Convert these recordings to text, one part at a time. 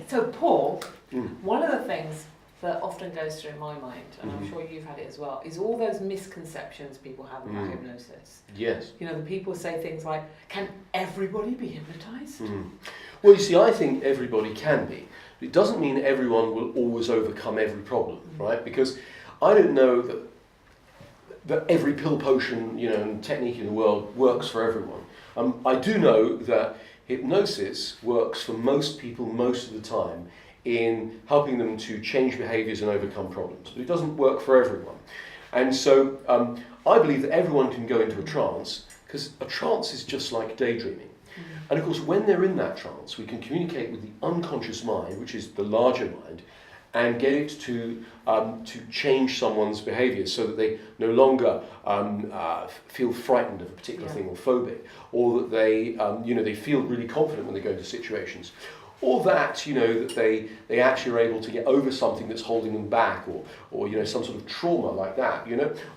So Paul, one of the things that often goes through my mind, and I'm sure you've had it as well, is all those misconceptions people have about hypnosis. Yes. You know, the people say things like, can everybody be hypnotised? Well, you see, I think everybody can be. It doesn't mean everyone will always overcome every problem, right? Because I don't know that every pill, potion, and technique in the world works for everyone. I do know that hypnosis works for most people most of the time in helping them to change behaviours and overcome problems. But it doesn't work for everyone. And so I believe that everyone can go into a trance, because a trance is just like daydreaming. And of course, when they're in that trance, we can communicate with the unconscious mind, which is the larger mind, and get it to change someone's behaviour so that they no longer feel frightened of a particular thing or phobic, or that they feel really confident when they go into situations. Or that, that they actually are able to get over something that's holding them back, or some sort of trauma like that,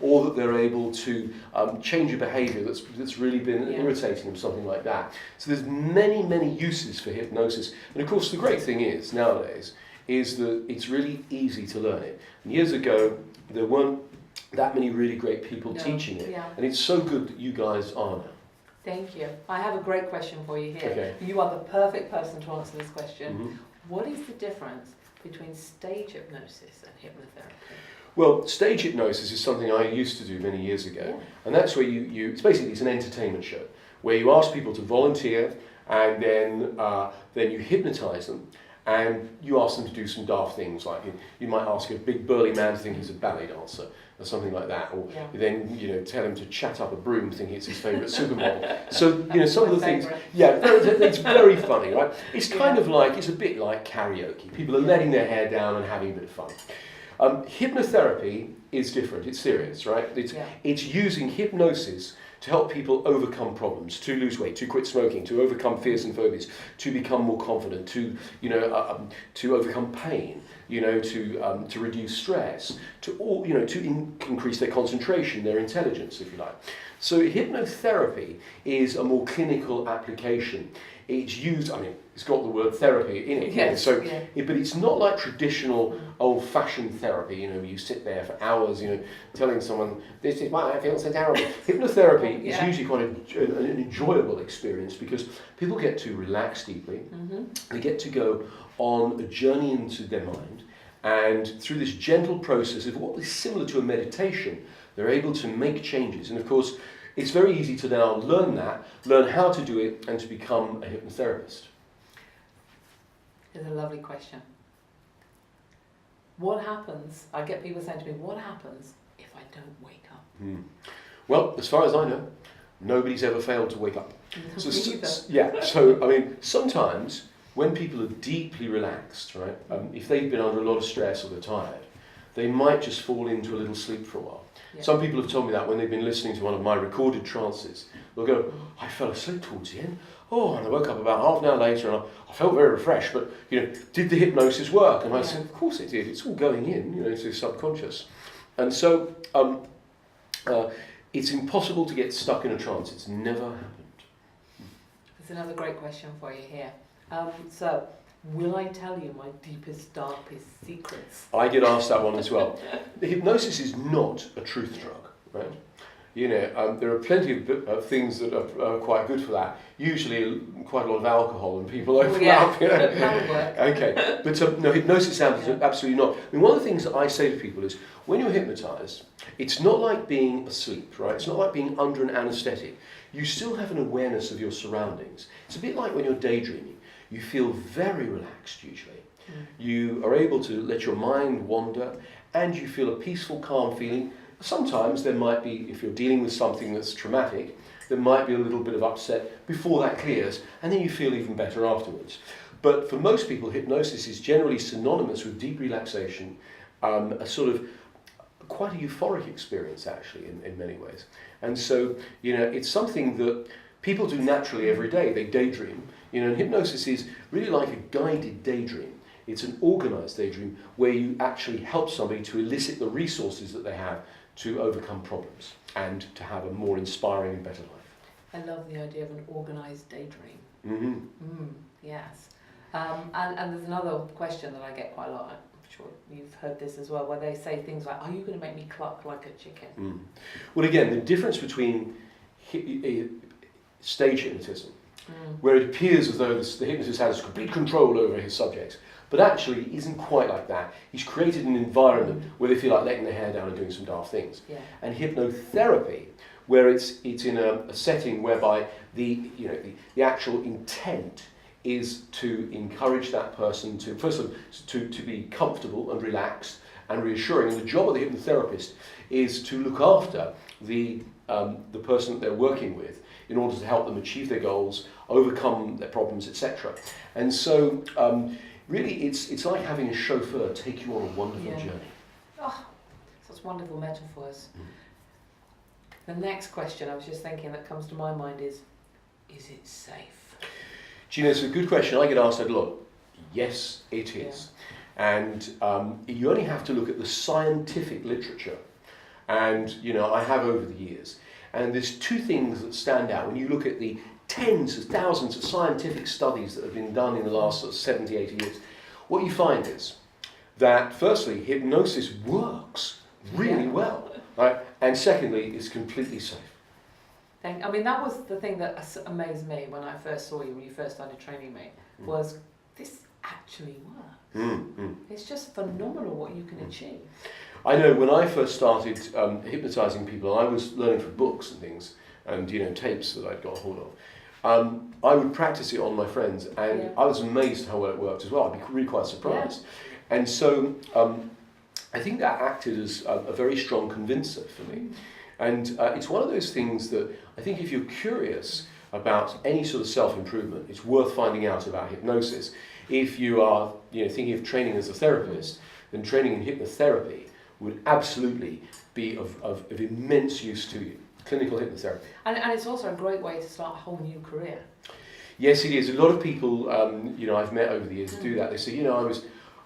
or that they're able to change a behaviour that's really been irritating them, something like that. So there's many, many uses for hypnosis. And of course, the great thing is, nowadays, is that it's really easy to learn it. And years ago, there weren't that many really great people teaching it. And it's so good that you guys are now. Thank you. I have a great question for you here. Okay. You are the perfect person to answer this question. What is the difference between stage hypnosis and hypnotherapy? Well, stage hypnosis is something I used to do many years ago. And that's where it's an entertainment show, where you ask people to volunteer, and then you hypnotise them. And you ask them to do some daft things, like you might ask a big burly man to think he's a ballet dancer, or something like that, or then tell him to chat up a broom thinking it's his favourite supermodel. So some of the things, it's very funny, right? It's kind of like, it's a bit like karaoke. People are letting their hair down and having a bit of fun. Hypnotherapy is different. It's serious, right? It's using hypnosis to help people overcome problems, to lose weight, to quit smoking, to overcome fears and phobias, to become more confident, to overcome pain, to reduce stress, to increase their concentration, their intelligence, if you like. So hypnotherapy is a more clinical application. It's used, it's got the word therapy in it, but it's not like traditional old-fashioned therapy, you sit there for hours, telling someone, this is why I feel so terrible. Hypnotherapy is usually quite an enjoyable experience, because people get to relax deeply, they get to go on a journey into their mind, and through this gentle process of what is similar to a meditation, they're able to make changes. And of course, it's very easy to now learn how to do it, and to become a hypnotherapist. It's a lovely question. What happens, I get people saying to me, what happens if I don't wake up? Well, as far as I know, nobody's ever failed to wake up. So sometimes when people are deeply relaxed, right, if they've been under a lot of stress or they're tired, they might just fall into a little sleep for a while. Some people have told me that when they've been listening to one of my recorded trances. They'll go, I fell asleep towards the end. And I woke up about half an hour later and I felt very refreshed, but did the hypnosis work? And I said, of course it did. It's all going in, to the subconscious. And so it's impossible to get stuck in a trance. It's never happened. There's another great question for you here. So, will I tell you my deepest, darkest secrets? I get asked that one as well. The hypnosis is not a truth drug, right? There are plenty of things that are quite good for that. Usually quite a lot of alcohol and people open up. That would work. Okay, but no, hypnosis absolutely not. One of the things that I say to people is, when you're hypnotised, it's not like being asleep, right? It's not like being under an anaesthetic. You still have an awareness of your surroundings. It's a bit like when you're daydreaming. You feel very relaxed usually. You are able to let your mind wander, and you feel a peaceful, calm feeling. Sometimes there might be, if you're dealing with something that's traumatic, there might be a little bit of upset before that clears, and then you feel even better afterwards. But for most people, hypnosis is generally synonymous with deep relaxation, a sort of quite a euphoric experience actually in many ways. And so, it's something that people do naturally every day. They daydream. And hypnosis is really like a guided daydream. It's an organised daydream where you actually help somebody to elicit the resources that they have to overcome problems and to have a more inspiring and better life. I love the idea of an organised daydream. Yes. And there's another question that I get quite a lot. I'm sure you've heard this as well, where they say things like, "Are you going to make me cluck like a chicken?" Well, again, the difference between stage hypnotism, where it appears as though the hypnotist has complete control over his subjects, but actually it isn't quite like that. He's created an environment where they feel like letting their hair down and doing some daft things. Yeah. And hypnotherapy, where it's in a setting whereby the actual intent is to encourage that person to, first of all, to be comfortable and relaxed and reassuring. And the job of the hypnotherapist is to look after the person that they're working with in order to help them achieve their goals, overcome their problems, etc. And so, really, it's like having a chauffeur take you on a wonderful journey. Oh, such wonderful metaphors. The next question I was just thinking that comes to my mind is it safe? Gina, it's a good question. I get asked that a lot. Yes, it is. Yeah. And you only have to look at the scientific literature. And, I have over the years. And there's two things that stand out when you look at the tens of thousands of scientific studies that have been done in the last sort of 70, 80 years. What you find is that, firstly, hypnosis works really well. Right? And secondly, it's completely safe. I mean, that was the thing that amazed me when I first saw you, when you first started training me, was this actually works. It's just phenomenal what you can achieve. I know when I first started hypnotising people, I was learning from books and things, and tapes that I'd got hold of. I would practice it on my friends, and I was amazed how well it worked as well. I'd be really quite surprised. Yeah. And so I think that acted as a very strong convincer for me. And it's one of those things that I think if you're curious about any sort of self-improvement, it's worth finding out about hypnosis. If you are thinking of training as a therapist, then training in hypnotherapy would absolutely be of immense use to you. Clinical hypnotherapy. And it's also a great way to start a whole new career. Yes, it is. A lot of people, I've met over the years do that. They say,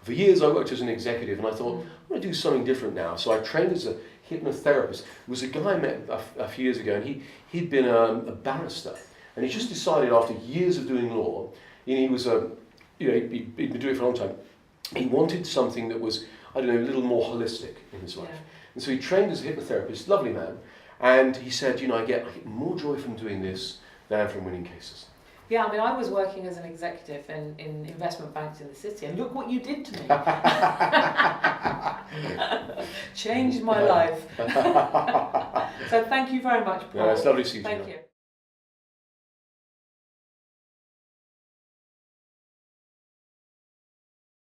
for years I worked as an executive and I thought, I'm going to do something different now. So I trained as a hypnotherapist. There was a guy I met a few years ago, and he'd been a barrister, and he just decided after years of doing law, he was he'd been doing it for a long time. He wanted something that was, a little more holistic in his life. And so he trained as a hypnotherapist, lovely man, and he said, I get more joy from doing this than from winning cases. Yeah, I mean, I was working as an executive in investment banks in the city, and look what you did to me. Changed my life. So thank you very much, Paul. No, it's lovely to see you. Thank you.